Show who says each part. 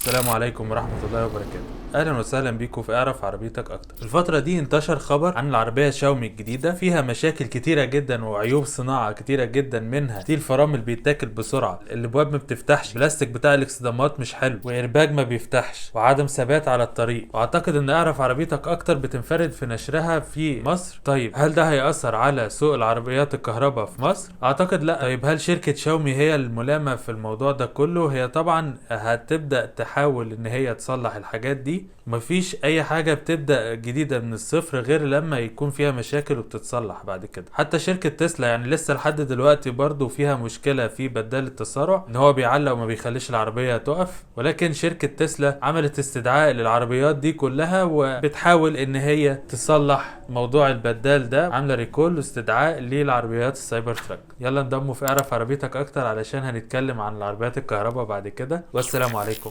Speaker 1: السلام عليكم ورحمة الله وبركاته. اهلا وسهلا بيكم في اعرف عربيتك اكتر. الفترة دي انتشر خبر عن العربية شاومي الجديدة، فيها مشاكل كتيرة جدا وعيوب صناعة كتيرة جدا، منها ستيل فرامل بيتاكل بسرعة، الابواب ما بتفتحش، البلاستيك بتاع الاكسدامات مش حلو، وايرباج ما بيفتحش، وعدم ثبات على الطريق. واعتقد ان اعرف عربيتك اكتر بتنفرد في نشرها في مصر. طيب هل ده هيأثر على سوق العربيات الكهرباء في مصر؟ اعتقد لا. طيب هل شركة شاومي هي الملامة في الموضوع ده كله؟ هي طبعا هتبدأ تحاول ان هي تصلح الحاجات دي. مفيش اي حاجة بتبدأ جديدة من الصفر غير لما يكون فيها مشاكل وبتتصلح بعد كده. حتى شركة تسلا يعني لسه لحد دلوقتي برضو فيها مشكلة في بدال التسارع، ان هو بيعلق وما بيخليش العربية تقف. ولكن شركة تسلا عملت استدعاء للعربيات دي كلها وبتحاول ان هي تصلح موضوع البدال ده، عاملة ريكول واستدعاء للعربيات السايبر تراك. يلا انضموا في اعرف عربيتك اكتر علشان هنتكلم عن العربيات الكهرباء بعد كده، والسلام عليكم.